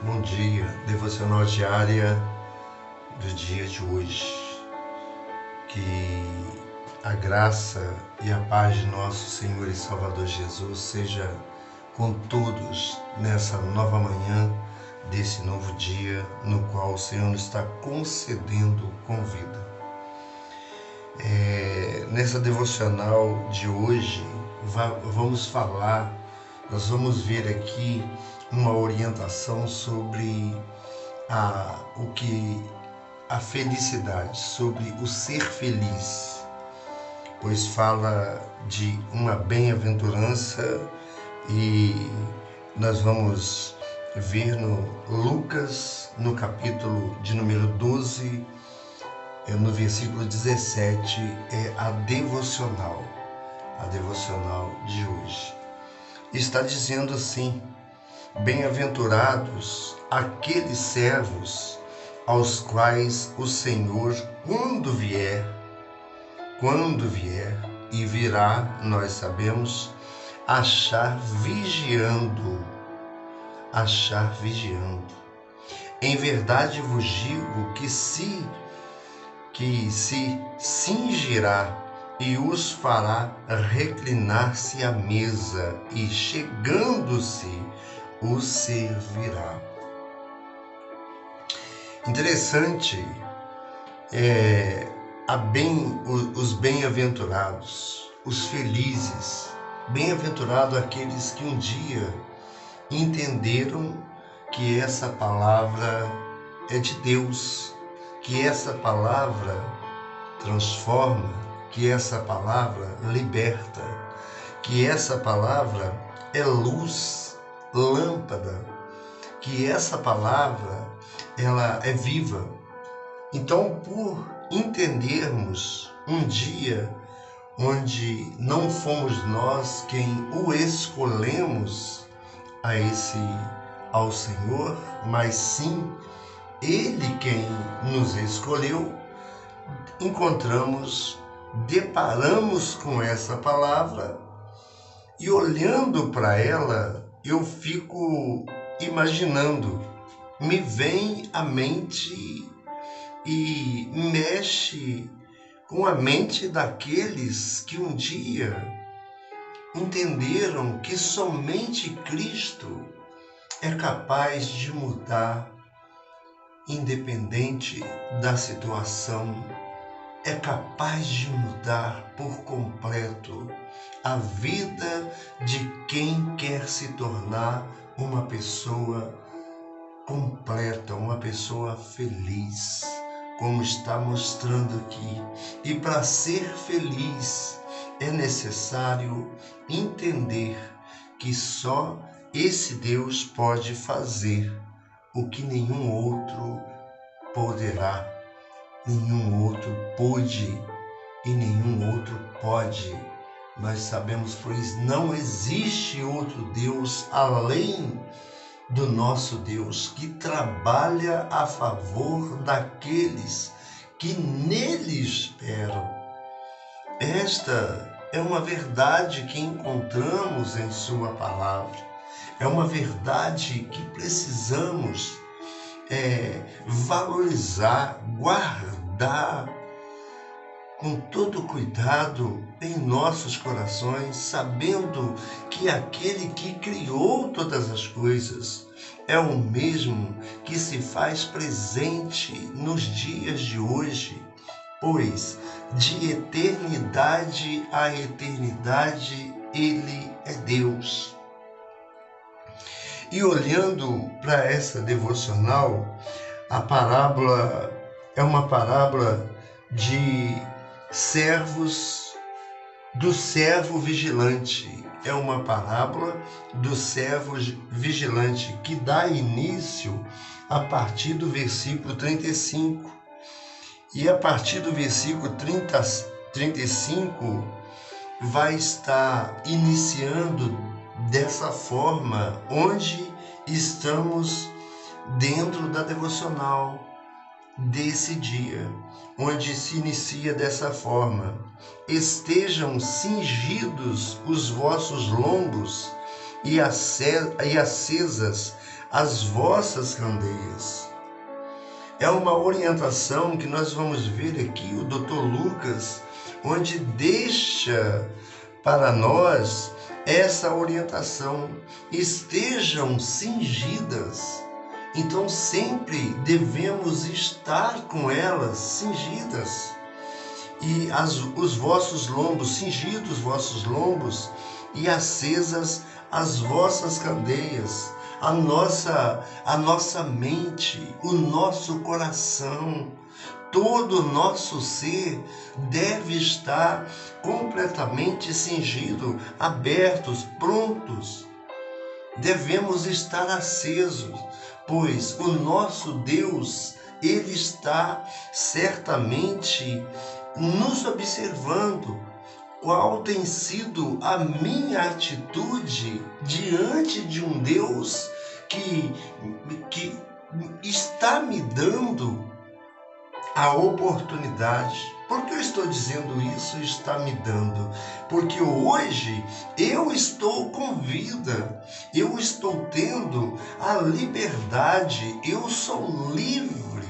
Bom dia, devocional diária do dia de hoje. Que a graça e a paz de nosso Senhor e Salvador Jesus seja com todos nessa nova manhã desse novo dia no qual o Senhor nos está concedendo com vida. Nessa devocional de hoje, nós vamos ver aqui uma orientação sobre a felicidade, sobre o ser feliz, pois fala de uma bem-aventurança e nós vamos ver no Lucas, no capítulo de número 12, no versículo 17, é a devocional de hoje. Está dizendo assim: bem-aventurados aqueles servos aos quais o Senhor, quando vier, e virá, nós sabemos, achar vigiando. Em verdade vos digo que se cingirá e os fará reclinar-se à mesa, e chegando-se os servirá. Interessante os bem-aventurados, os felizes. Bem-aventurado aqueles que um dia entenderam que essa palavra é de Deus, que essa palavra transforma, que essa palavra liberta, que essa palavra é luz, lâmpada, que essa palavra ela é viva. Então, por entendermos um dia onde não fomos nós quem o escolhemos ao Senhor, mas sim Ele quem nos escolheu, deparamos com essa palavra e, olhando para ela, eu fico imaginando, me vem à mente e mexe com a mente daqueles que um dia entenderam que somente Cristo é capaz de mudar, independente da situação, é capaz de mudar por completo a vida de quem quer se tornar uma pessoa completa, uma pessoa feliz, como está mostrando aqui. E para ser feliz é necessário entender que só esse Deus pode fazer o que nenhum outro poderá, nenhum outro pôde e nenhum outro pode. Nós sabemos, pois não existe outro Deus além do nosso Deus, que trabalha a favor daqueles que nele esperam. Esta é uma verdade que encontramos em sua palavra. É uma verdade que precisamos valorizar, guardar com todo cuidado em nossos corações, sabendo que aquele que criou todas as coisas é o mesmo que se faz presente nos dias de hoje, pois de eternidade a eternidade Ele é Deus. E olhando para essa devocional, a parábola é uma parábola do servo vigilante. É uma parábola do servo vigilante que dá início a partir do versículo 35. E a partir do versículo 35 vai estar iniciando dessa forma, onde estamos dentro da devocional desse dia, onde se inicia dessa forma: estejam cingidos os vossos lombos e acesas as vossas candeias. É uma orientação que nós vamos ver aqui, o Dr. Lucas, onde deixa para nós essa orientação: estejam cingidas. Então sempre devemos estar com elas cingidas. E os vossos lombos, cingidos os vossos lombos, e acesas as vossas candeias. A nossa mente, o nosso coração, todo o nosso ser deve estar completamente cingido, abertos, prontos. Devemos estar acesos, pois o nosso Deus, Ele está certamente nos observando. Qual tem sido a minha atitude diante de um Deus que está me dando a oportunidade? Por que eu estou dizendo isso, está me dando? Porque hoje eu estou com vida, eu estou tendo a liberdade, eu sou livre.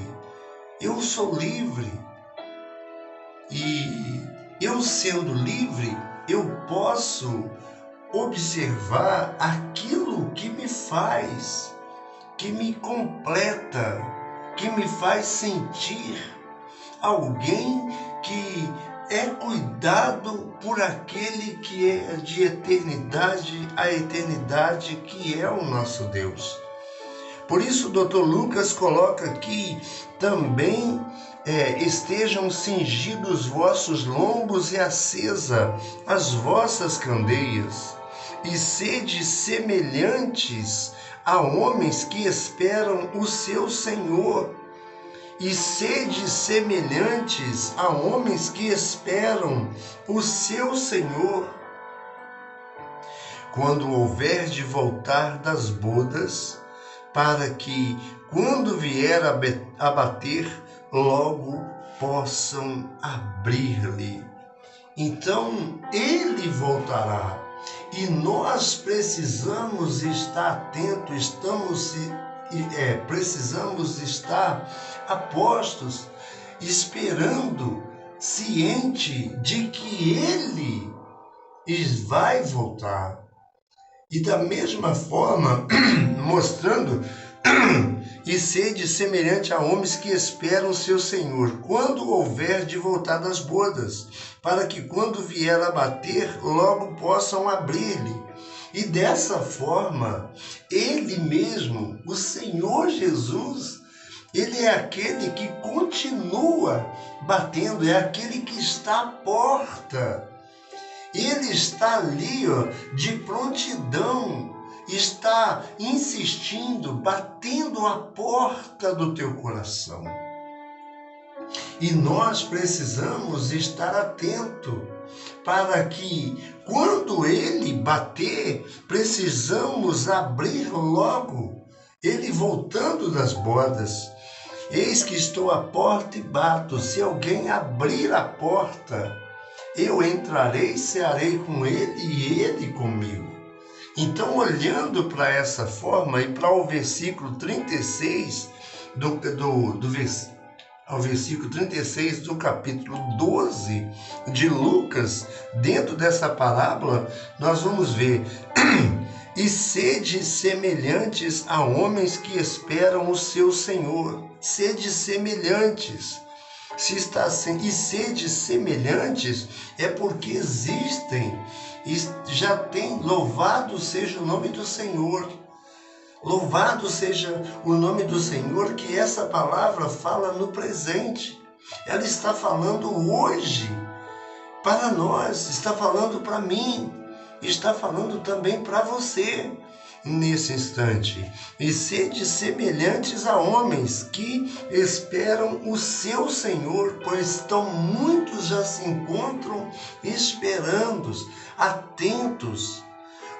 E eu sendo livre, eu posso observar aquilo que me faz, que me completa, que me faz sentir alguém que é cuidado por aquele que é de eternidade a eternidade, que é o nosso Deus. Por isso o Dr. Lucas coloca aqui também: estejam cingidos vossos lombos e acesa as vossas candeias, e sede semelhantes a homens que esperam o seu Senhor. E sede semelhantes a homens que esperam o seu Senhor, quando houver de voltar das bodas, para que, quando vier a bater, logo possam abrir-lhe. Então, ele voltará. E nós precisamos estar atentos, precisamos estar apostos, esperando, ciente de que ele vai voltar. E da mesma forma, mostrando: e sede semelhante a homens que esperam o seu Senhor, quando houver de voltar das bodas, para que, quando vier a bater, logo possam abrir-lhe. E dessa forma, ele mesmo, o Senhor Jesus, ele é aquele que continua batendo, é aquele que está à porta. Ele está ali, de prontidão, está insistindo, batendo a porta do teu coração. E nós precisamos estar atento para que, quando ele bater, precisamos abrir logo, ele voltando das bodas. Eis que estou à porta e bato. Se alguém abrir a porta, eu entrarei, cearei com ele e ele comigo. Então, olhando para essa forma e para o versículo 36 ao versículo 36 do capítulo 12 de Lucas, dentro dessa parábola, nós vamos ver: e sede semelhantes a homens que esperam o seu Senhor. Sede semelhantes. Se está assim, e sede semelhantes, é porque existem e já tem. Louvado seja o nome do Senhor. Louvado seja o nome do Senhor, que essa palavra fala no presente. Ela está falando hoje para nós, está falando para mim, está falando também para você nesse instante. E sede semelhantes a homens que esperam o seu Senhor, pois muitos já se encontram esperando, atentos,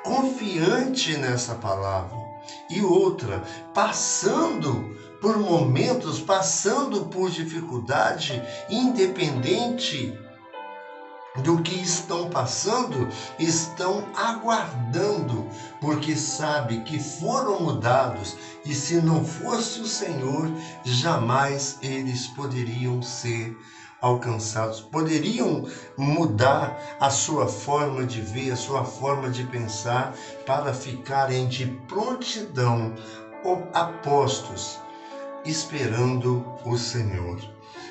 confiante nessa palavra. E outra, passando por momentos, passando por dificuldade, independente do que estão passando, estão aguardando, porque sabe que foram mudados e se não fosse o Senhor, jamais eles poderiam ser alcançados, poderiam mudar a sua forma de ver, a sua forma de pensar, para ficarem de prontidão, apostos, esperando o Senhor.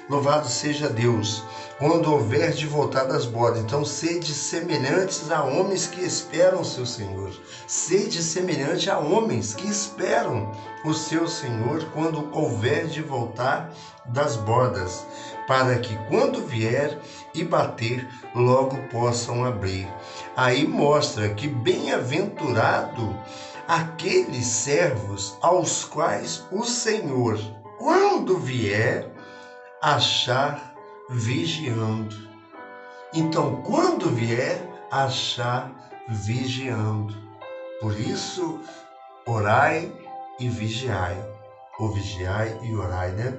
Louvado seja Deus, quando houver de voltar das bodas. Então, sede semelhantes a homens que esperam o seu Senhor. Sede semelhante a homens que esperam o seu Senhor quando houver de voltar das bodas, para que quando vier e bater, logo possam abrir. Aí mostra que bem-aventurado aqueles servos aos quais o Senhor, quando vier, achar vigiando. Então, quando vier, achar vigiando. Por isso, orai e vigiai. Ou vigiai e orai, né?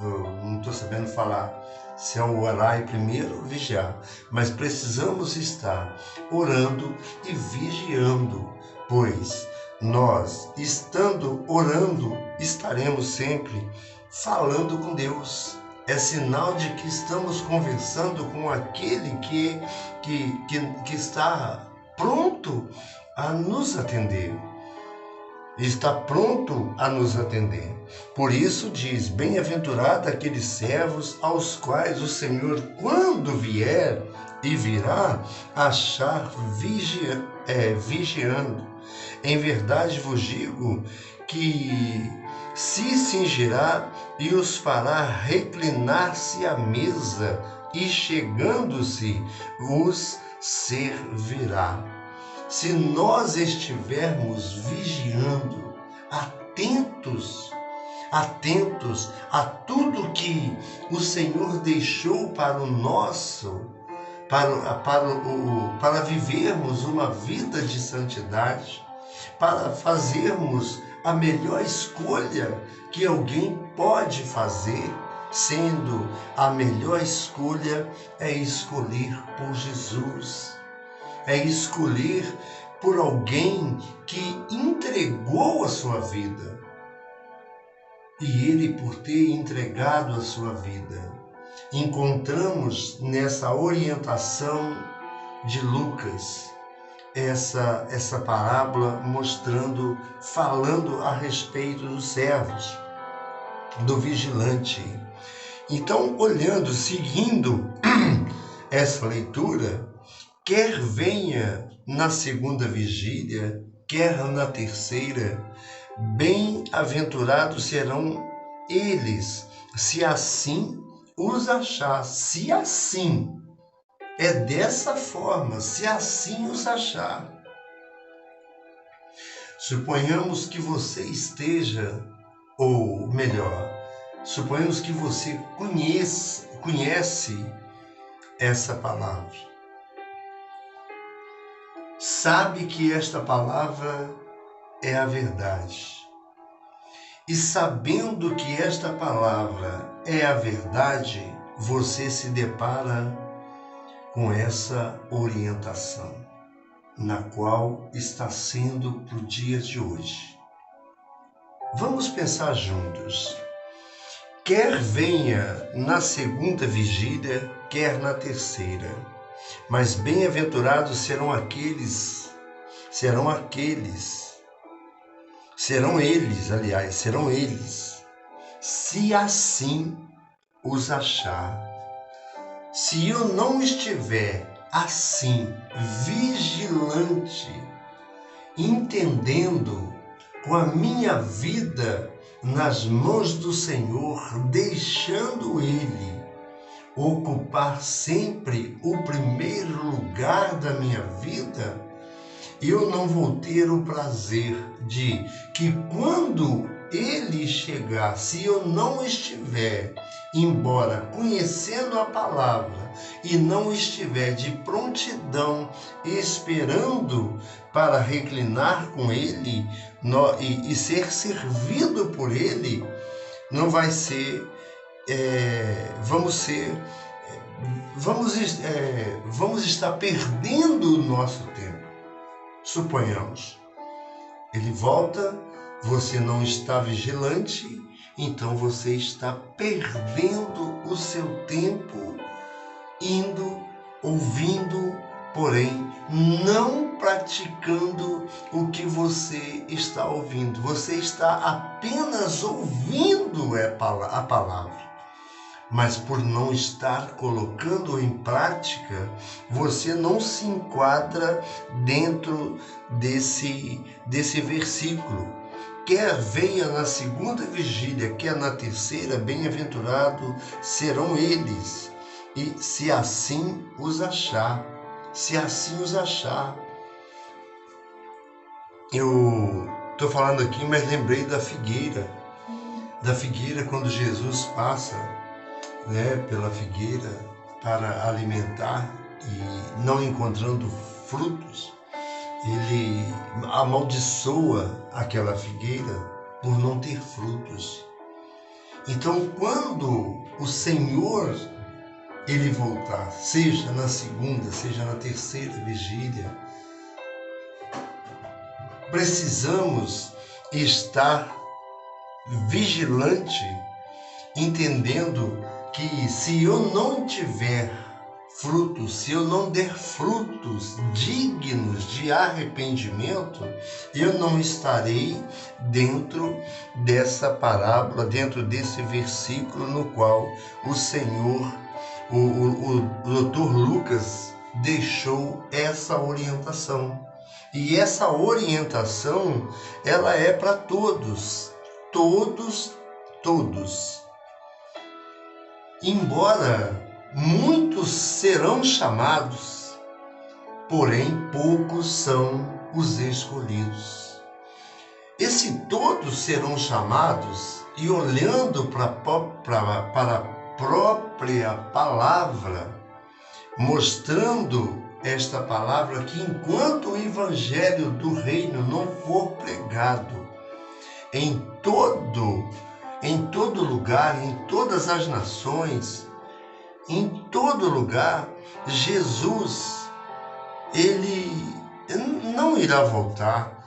Eu não estou sabendo falar se é o orai primeiro ou vigiar, mas precisamos estar orando e vigiando, pois nós, estando orando, estaremos sempre falando com Deus. É sinal de que estamos conversando com aquele que está pronto a nos atender. Está pronto a nos atender. Por isso diz, bem-aventurado aqueles servos aos quais o Senhor, quando vier e virá, achar vigiando. Em verdade vos digo que se cingirá e os fará reclinar-se à mesa, e chegando-se os servirá. Se nós estivermos vigiando, atentos a tudo que o Senhor deixou para o nosso, para vivermos uma vida de santidade, para fazermos a melhor escolha que alguém pode fazer, sendo a melhor escolha é escolher por Jesus. É escolher por alguém que entregou a sua vida. E ele, por ter entregado a sua vida, encontramos nessa orientação de Lucas essa parábola falando a respeito dos servos, do vigilante. Então, olhando, seguindo essa leitura, quer venha na segunda vigília, quer na terceira, bem-aventurados serão eles, se assim os achar. Se assim, é dessa forma, se assim os achar. Suponhamos que você ou melhor, suponhamos que você conhece essa palavra. Sabe que esta palavra é a verdade. E sabendo que esta palavra é a verdade, você se depara com essa orientação, na qual está sendo para o dia de hoje. Vamos pensar juntos. Quer venha na segunda vigília, quer na terceira. Mas bem-aventurados serão eles, se assim os achar. Se eu não estiver assim, vigilante, entendendo, com a minha vida nas mãos do Senhor, deixando Ele ocupar sempre o primeiro lugar da minha vida, eu não vou ter o prazer de que quando Ele chegar, se eu não estiver, embora conhecendo a palavra, e não estiver de prontidão, esperando para reclinar com Ele e ser servido por Ele, não vai ser, vamos estar perdendo o nosso tempo. Suponhamos, ele volta, você não está vigilante, então você está perdendo o seu tempo indo, ouvindo, porém não praticando o que você está ouvindo. Você está apenas ouvindo a palavra, mas por não estar colocando em prática, você não se enquadra dentro desse versículo. Quer venha na segunda vigília, quer na terceira, bem-aventurado serão eles, e se assim os achar. Eu estou falando aqui, mas lembrei da figueira quando Jesus passa, pela figueira para alimentar e não encontrando frutos, ele amaldiçoa aquela figueira por não ter frutos. Então, quando o Senhor ele voltar, seja na segunda, seja na terceira vigília, precisamos estar vigilante, entendendo que se eu não tiver frutos, se eu não der frutos dignos de arrependimento, eu não estarei dentro dessa parábola, dentro desse versículo no qual o Senhor, o Dr. Lucas deixou essa orientação. E essa orientação, ela é para todos. Embora muitos serão chamados, porém poucos são os escolhidos. Esse todos serão chamados, e olhando para a própria palavra, mostrando esta palavra que enquanto o evangelho do reino não for pregado em todo lugar, em todas as nações, em todo lugar, Jesus, ele não irá voltar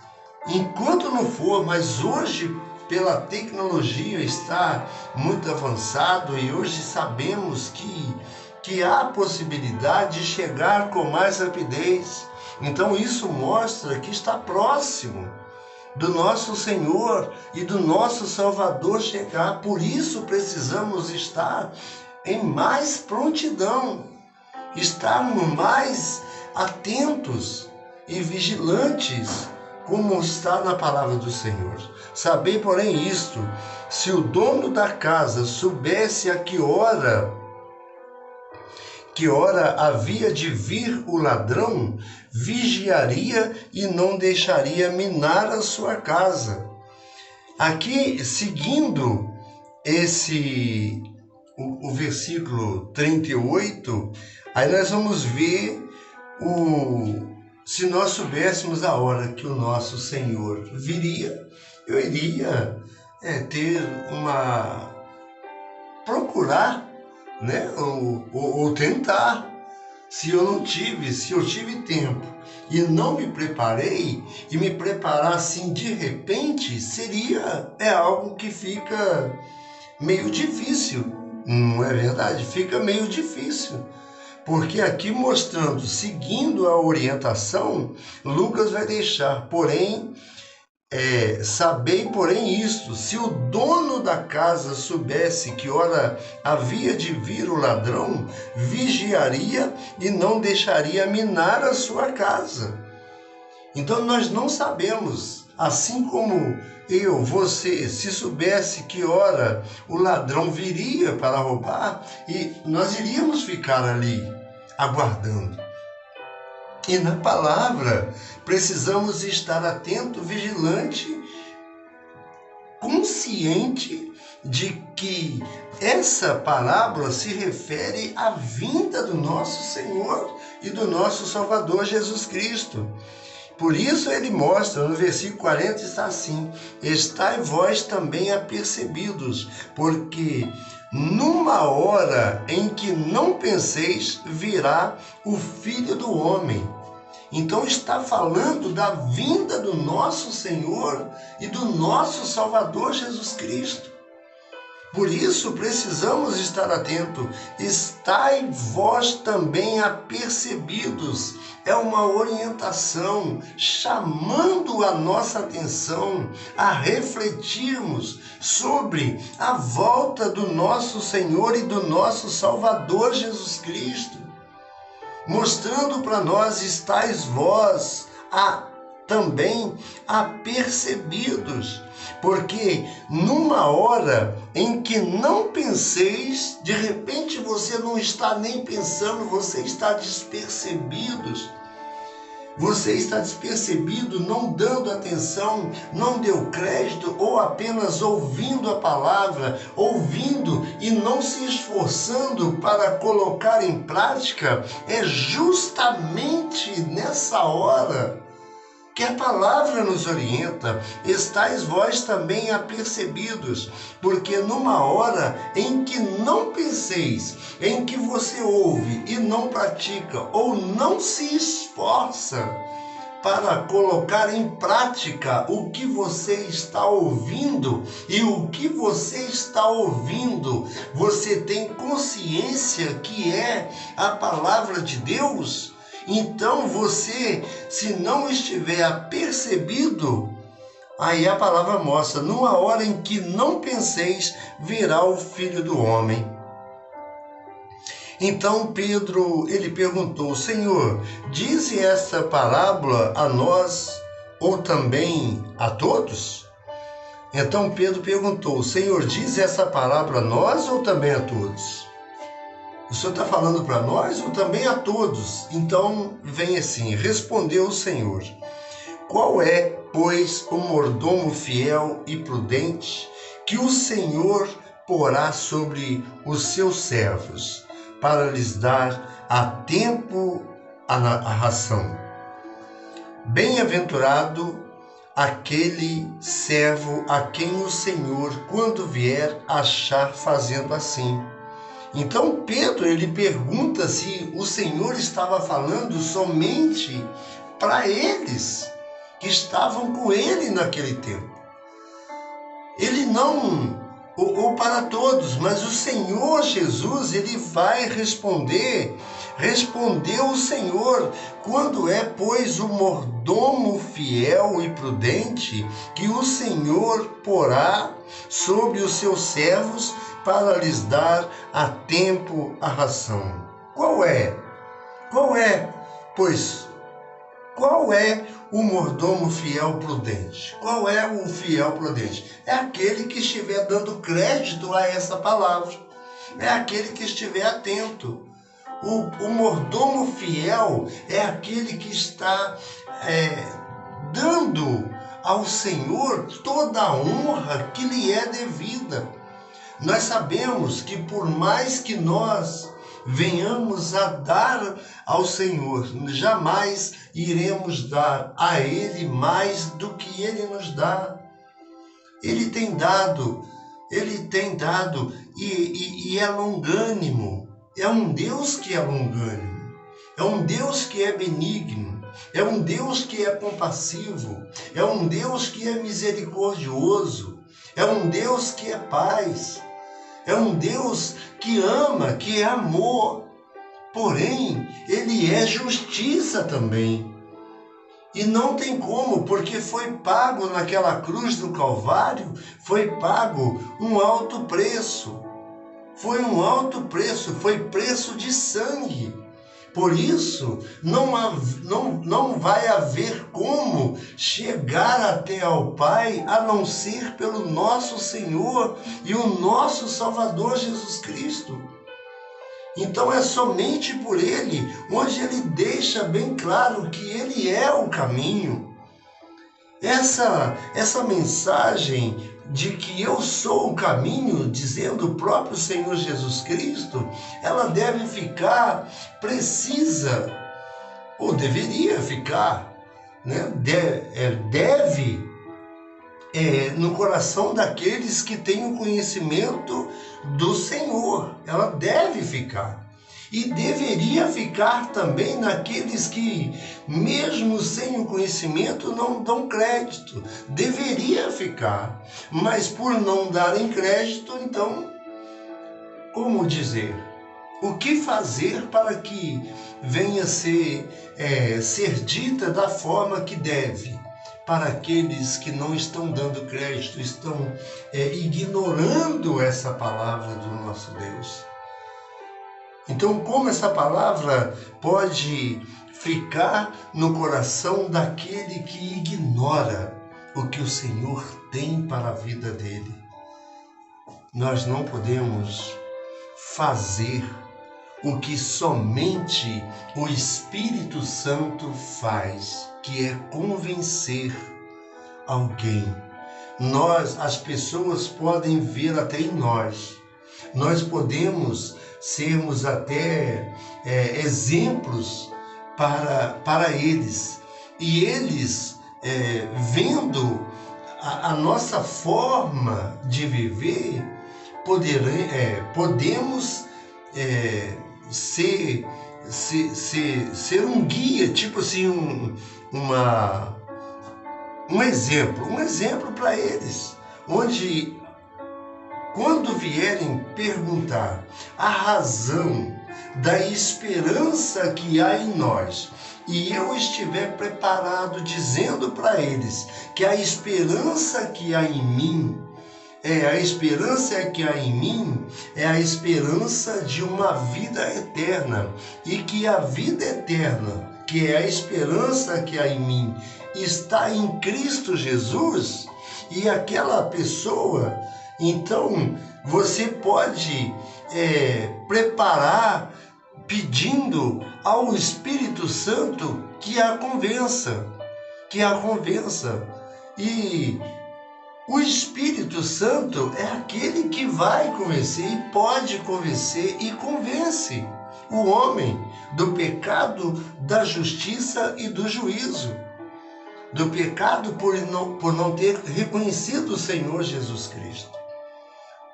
enquanto não for. Mas hoje, pela tecnologia está muito avançado, e hoje sabemos que há a possibilidade de chegar com mais rapidez. Então isso mostra que está próximo do nosso Senhor e do nosso Salvador chegar. Por isso precisamos estar em mais prontidão, estarmos mais atentos e vigilantes, como está na palavra do Senhor. Sabei, porém, isto: se o dono da casa soubesse a que hora havia de vir o ladrão, vigiaria e não deixaria minar a sua casa. Aqui, seguindo o versículo 38, aí nós vamos ver se nós soubéssemos a hora que o nosso Senhor viria, eu iria procurar, ou tentar. Se eu tive tempo e não me preparei, e me preparar assim de repente, é algo que fica meio difícil, não é verdade? Fica meio difícil, porque aqui mostrando, seguindo a orientação, Lucas vai deixar, sabei, porém, isto: se o dono da casa soubesse que hora havia de vir o ladrão, vigiaria e não deixaria minar a sua casa. Então nós não sabemos, assim como você, se soubesse que hora o ladrão viria para roubar, e nós iríamos ficar ali aguardando. E na palavra precisamos estar atento, vigilante, consciente de que essa parábola se refere à vinda do nosso Senhor e do nosso Salvador Jesus Cristo. Por isso ele mostra, no versículo 40 está assim: estai vós também apercebidos, porque numa hora em que não penseis, virá o Filho do Homem. Então está falando da vinda do nosso Senhor e do nosso Salvador Jesus Cristo. Por isso precisamos estar atentos. Estai vós também apercebidos. É uma orientação chamando a nossa atenção a refletirmos sobre a volta do nosso Senhor e do nosso Salvador Jesus Cristo. Mostrando para nós, estais vós também apercebidos, porque numa hora em que não penseis, de repente você não está nem pensando, você está despercebido, não dando atenção, não deu crédito, ou apenas ouvindo a palavra, ouvindo e não se esforçando para colocar em prática. É justamente nessa hora que a palavra nos orienta: estais vós também apercebidos, porque numa hora em que não penseis, em que você ouve e não pratica, ou não se esforça para colocar em prática o que você está ouvindo, e o que você está ouvindo, você tem consciência que é a palavra de Deus? Então você, se não estiver apercebido, aí a palavra mostra: numa hora em que não penseis, virá o Filho do Homem. Então Pedro, ele perguntou: Senhor, dize esta parábola a nós ou também a todos? Então Pedro perguntou: Senhor, diz essa parábola a nós ou também a todos? O Senhor está falando para nós ou também a todos? Então vem assim: respondeu o Senhor: qual é, pois, o mordomo fiel e prudente que o Senhor porá sobre os seus servos, para lhes dar a tempo a ração? Bem-aventurado aquele servo a quem o Senhor, quando vier, achar fazendo assim. Então Pedro, ele pergunta se o Senhor estava falando somente para eles que estavam com ele naquele tempo. Ele não, ou para todos, mas o Senhor Jesus, ele vai responder. Respondeu o Senhor: quando é, pois, o mordomo fiel e prudente que o Senhor porá sobre os seus servos, para lhes dar a tempo a ração? Qual é, pois, qual é o mordomo fiel prudente? Qual é o fiel prudente? É aquele que estiver dando crédito a essa palavra. É aquele que estiver atento. O mordomo fiel é aquele que está dando ao Senhor toda a honra que lhe é devida. Nós sabemos que por mais que nós venhamos a dar ao Senhor, jamais iremos dar a Ele mais do que Ele nos dá. Ele tem dado e é longânimo. É um Deus que é longânimo, é um Deus que é benigno, é um Deus que é compassivo, é um Deus que é misericordioso, é um Deus que é paz, é um Deus que ama, que é amor. Porém, Ele é justiça também. E não tem como, porque foi pago naquela cruz do Calvário, foi pago um alto preço. Foi um alto preço, foi preço de sangue. Por isso, não vai haver como chegar até ao Pai a não ser pelo nosso Senhor e o nosso Salvador Jesus Cristo. Então é somente por Ele, onde Ele deixa bem claro que Ele é o caminho. Essa mensagem de que eu sou o caminho, dizendo o próprio Senhor Jesus Cristo, ela deve ficar precisa, ou deveria ficar né, deve no coração daqueles que têm o conhecimento do Senhor. Ela deve ficar. E deveria ficar também naqueles que, mesmo sem o conhecimento, não dão crédito. Deveria ficar. Mas por não darem crédito, então, como dizer? O que fazer para que venha ser dita da forma que deve? Para aqueles que não estão dando crédito, estão ignorando essa palavra do nosso Deus. Então, como essa palavra pode ficar no coração daquele que ignora o que o Senhor tem para a vida dele? Nós não podemos fazer o que somente o Espírito Santo faz, que é convencer alguém. As pessoas podem ver até em nós. Nós podemos sermos até exemplos para eles. E eles, vendo a nossa forma de viver, podemos ser um guia, tipo assim, um exemplo para eles, onde quando vierem perguntar a razão da esperança que há em nós, e eu estiver preparado dizendo para eles que a esperança que há em mim é a esperança de uma vida eterna, e que a vida eterna, que é a esperança que há em mim, está em Cristo Jesus, e aquela pessoa, então você pode preparar pedindo ao Espírito Santo que a convença. E o Espírito Santo é aquele que vai convencer e pode convencer e convence o homem do pecado, da justiça e do juízo. Do pecado por não ter reconhecido o Senhor Jesus Cristo.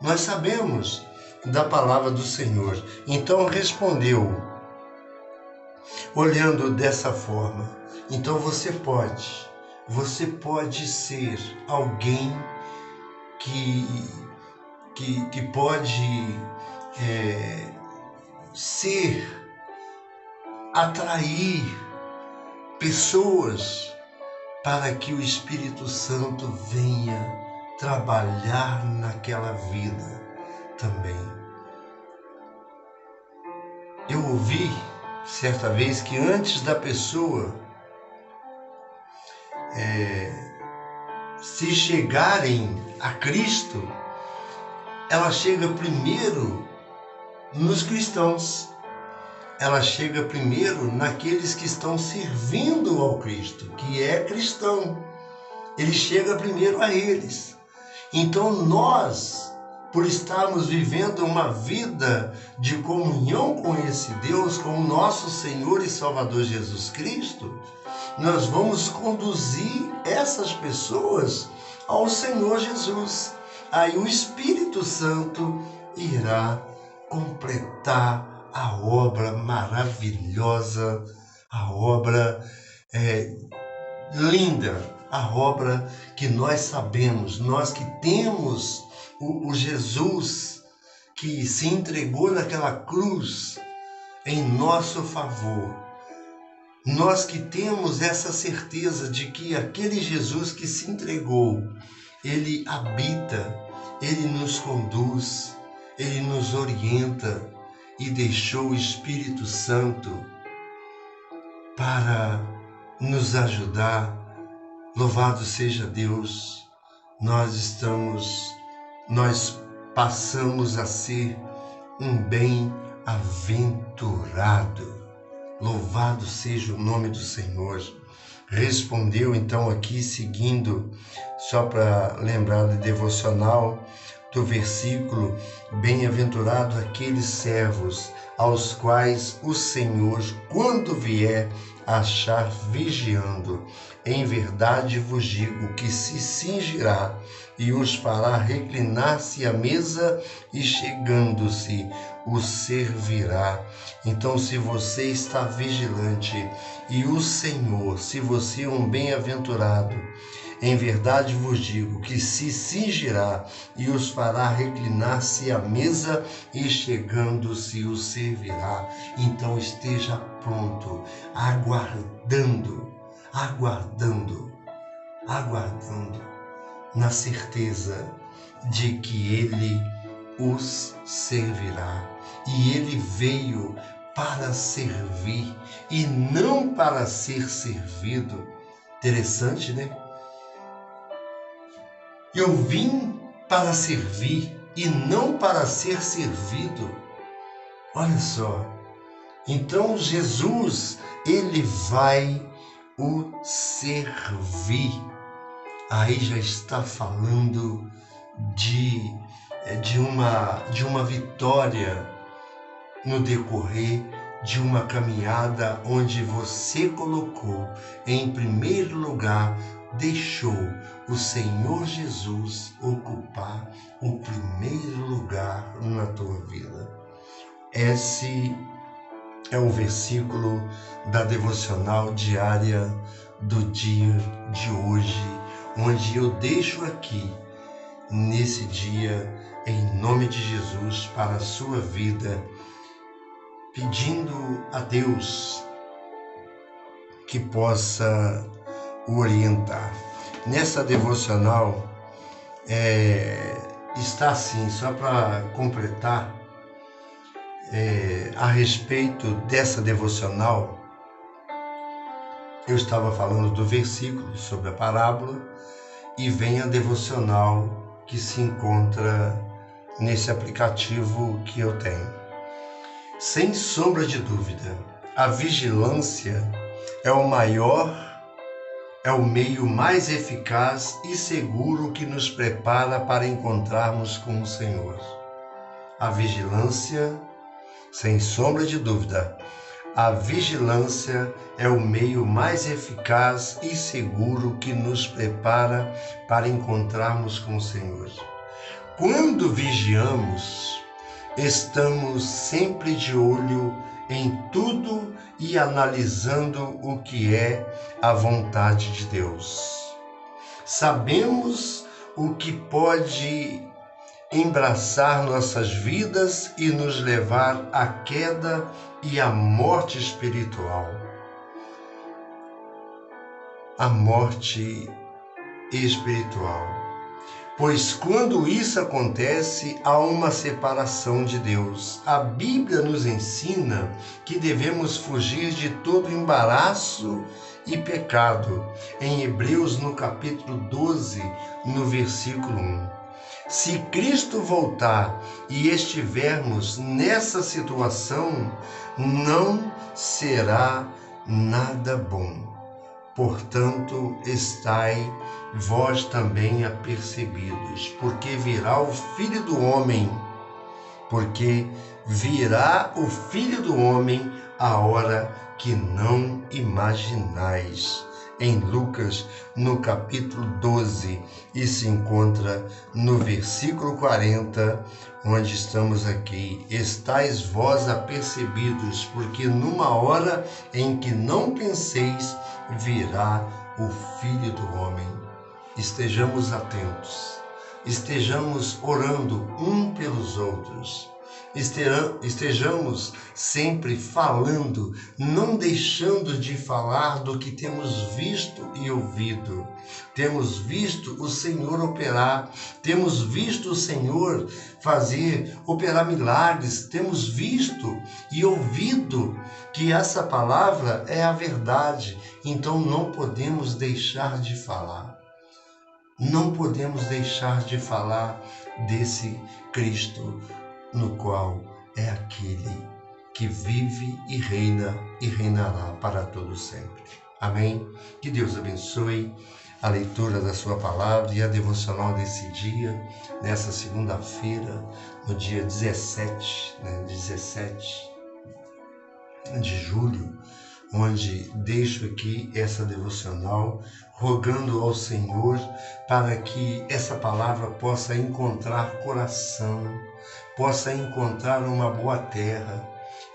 Nós sabemos da palavra do Senhor. Então respondeu, olhando dessa forma. Então você pode ser alguém que pode atrair pessoas para que o Espírito Santo venha trabalhar naquela vida também. Eu ouvi certa vez que antes da pessoa se chegarem a Cristo, ela chega primeiro nos cristãos. Ela chega primeiro naqueles que estão servindo ao Cristo, que é cristão. Ele chega primeiro a eles. Então nós, por estarmos vivendo uma vida de comunhão com esse Deus, com o nosso Senhor e Salvador Jesus Cristo, nós vamos conduzir essas pessoas ao Senhor Jesus. Aí o Espírito Santo irá completar a obra maravilhosa, a obra linda, a obra que nós sabemos, nós que temos o Jesus que se entregou naquela cruz em nosso favor. Nós que temos essa certeza de que aquele Jesus que se entregou, ele habita, ele nos conduz, ele nos orienta, e deixou o Espírito Santo para nos ajudar. Louvado seja Deus, nós passamos a ser um bem-aventurado. Louvado seja o nome do Senhor. Respondeu então aqui, seguindo, só para lembrar do devocional, do versículo: bem-aventurado aqueles servos aos quais o Senhor, quando vier, achar vigiando. Em verdade vos digo que se cingirá e os fará reclinar-se à mesa e chegando-se os servirá. Então, se você está vigilante e o Senhor, se você é um bem-aventurado, em verdade vos digo que se cingirá e os fará reclinar-se à mesa e chegando-se os servirá. Então esteja pronto, aguardando, na certeza de que Ele os servirá. E Ele veio para servir e não para ser servido. Interessante, né? Eu vim para servir e não para ser servido. Olha só. Então Jesus, Ele vai o servir. Aí já está falando de uma vitória no decorrer de uma caminhada onde você colocou em primeiro lugar, deixou o Senhor Jesus ocupar o primeiro lugar na tua vida. Esse é o versículo da devocional diária do dia de hoje, onde eu deixo aqui, nesse dia, em nome de Jesus, para a sua vida, pedindo a Deus que possa o orientar. Nessa devocional, está assim, só para completar, a respeito dessa devocional, eu estava falando do versículo sobre a parábola e vem a devocional que se encontra nesse aplicativo que eu tenho. Sem sombra de dúvida, a vigilância é o meio mais eficaz e seguro que nos prepara para encontrarmos com o Senhor. A vigilância, sem sombra de dúvida, a vigilância é o meio mais eficaz e seguro que nos prepara para encontrarmos com o Senhor. Quando vigiamos, estamos sempre de olho em tudo e analisando o que é a vontade de Deus. Sabemos o que pode embraçar nossas vidas e nos levar à queda e à morte espiritual. A morte espiritual. Pois quando isso acontece, há uma separação de Deus. A Bíblia nos ensina que devemos fugir de todo embaraço e pecado. Em Hebreus, no capítulo 12, no versículo 1. Se Cristo voltar e estivermos nessa situação, não será nada bom. Portanto, estai vós também apercebidos, porque virá o Filho do Homem, a hora que não imaginais. Em Lucas, no capítulo 12, e se encontra no versículo 40, onde estamos aqui. Estais vós apercebidos, porque numa hora em que não penseis, virá o Filho do Homem. Estejamos atentos, estejamos orando um pelos outros, estejamos sempre falando, não deixando de falar do que temos visto e ouvido. Temos visto o Senhor operar, temos visto o Senhor operar milagres, temos visto e ouvido que essa palavra é a verdade. Então não podemos deixar de falar. Não podemos deixar de falar desse Cristo, no qual é aquele que vive e reina e reinará para todo sempre. Amém? Que Deus abençoe a leitura da sua palavra e a devocional desse dia, nessa segunda-feira, no dia 17 de julho onde deixo aqui essa devocional, rogando ao Senhor para que essa palavra possa encontrar coração, possa encontrar uma boa terra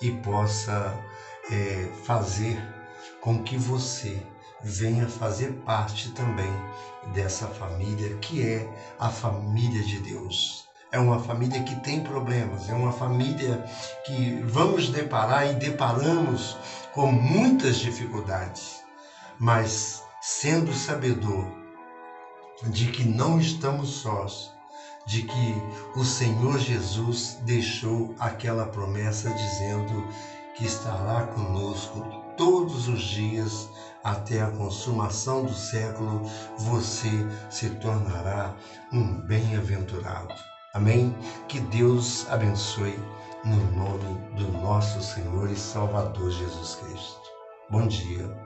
e possa fazer com que você venha fazer parte também dessa família que é a família de Deus. É uma família que tem problemas, é uma família que vamos deparar e deparamos com muitas dificuldades, mas sendo sabedor de que não estamos sós, de que o Senhor Jesus deixou aquela promessa dizendo que estará conosco todos os dias até a consumação do século, você se tornará um bem-aventurado. Amém? Que Deus abençoe no nome do nosso Senhor e Salvador Jesus Cristo. Bom dia.